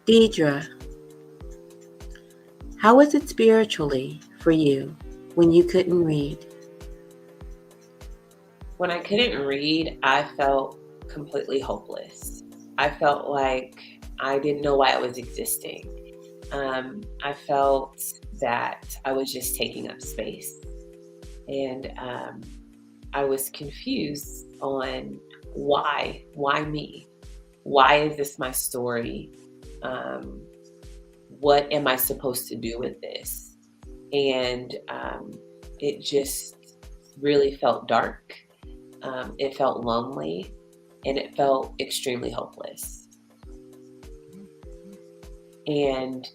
Deidra, how was it spiritually for you when you couldn't read? When I couldn't read, I felt completely hopeless. I felt like I didn't know why I was existing. I felt that I was just taking up space. And I was confused on why me? Why is this my story? Um, what am I supposed to do with this? And it just really felt dark. It felt lonely, and it felt extremely hopeless. And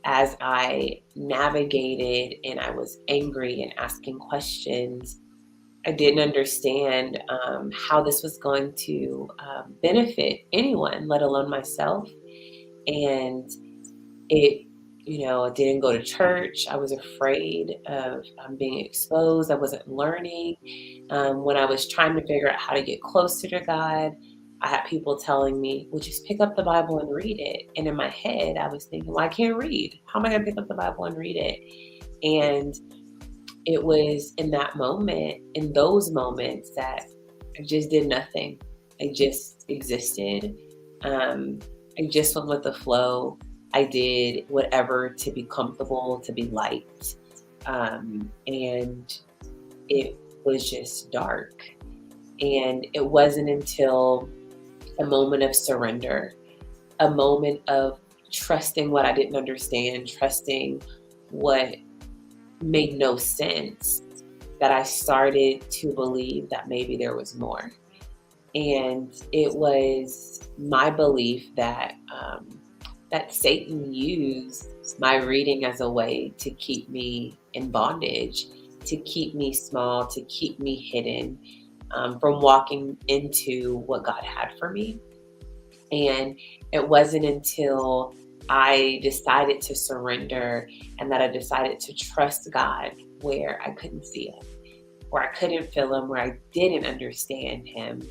as I navigated and I was angry and asking questions, I didn't understand how this was going to benefit anyone, let alone myself. And it, I didn't go to church. I was afraid of being exposed. I wasn't learning. When I was trying to figure out how to get closer to God, I had people telling me, well, just pick up the Bible and read it. And in my head, I was thinking, well, I can't read. How am I going to pick up the Bible and read it? And it was in that moment, in those moments, that I just did nothing. I just existed. I just went with the flow. I did whatever to be comfortable, to be liked. And it was just dark. And it wasn't until a moment of surrender, a moment of trusting what I didn't understand, trusting what made no sense, that I started to believe that maybe there was more. And it was my belief that that Satan used my reading as a way to keep me in bondage, to keep me small, to keep me hidden from walking into what God had for me. And it wasn't until I decided to surrender and that I decided to trust God where I couldn't see Him, where I couldn't feel Him, where I didn't understand Him,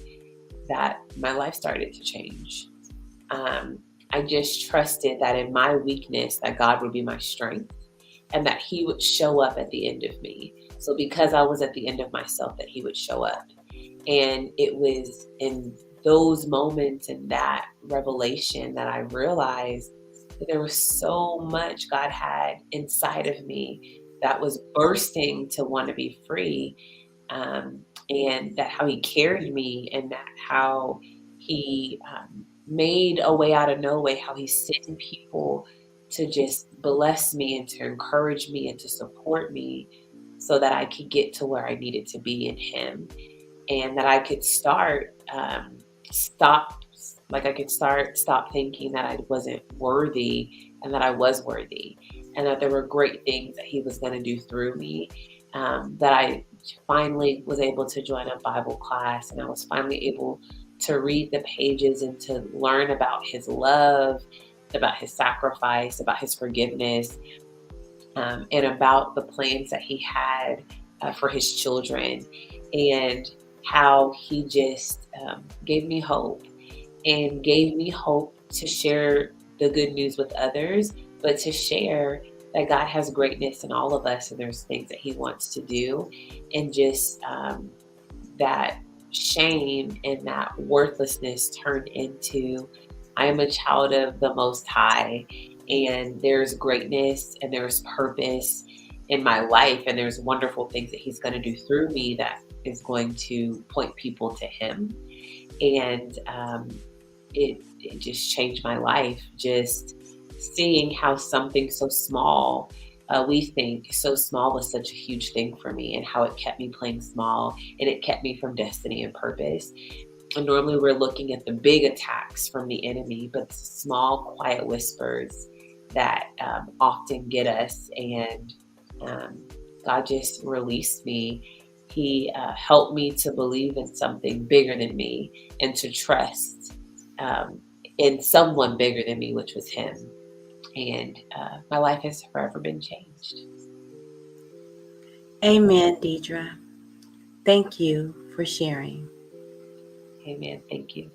that my life started to change. I just trusted that in my weakness, that God would be my strength and that He would show up at the end of me. So because I was at the end of myself, that He would show up. And it was in those moments and that revelation that I realized that there was so much God had inside of me that was bursting to want to be free. And that how He carried me, and that how He made a way out of no way, how He sent people to just bless me and to encourage me and to support me so that I could get to where I needed to be in Him, and that I could stop thinking that I wasn't worthy, and that I was worthy, and that there were great things that He was going to do through me. That I finally was able to join a Bible class, and I was finally able to read the pages and to learn about His love, about His sacrifice, about His forgiveness, and about the plans that He had for His children, and how He just gave me hope, and gave me hope to share the good news with others, but to share that God has greatness in all of us, and there's things that He wants to do, and just that shame and that worthlessness turned into, I am a child of the Most High, and there's greatness and there's purpose in my life, and there's wonderful things that He's going to do through me that is going to point people to Him. And it just changed my life, just seeing how something so small, we think so small, was such a huge thing for me, and how it kept me playing small, and it kept me from destiny and purpose. And normally we're looking at the big attacks from the enemy, but it's small, quiet whispers that often get us. And God just released me. He helped me to believe in something bigger than me, and to trust in someone bigger than me, which was Him. And my life has forever been changed. Amen, Deidra. Thank you for sharing. Amen. Thank you.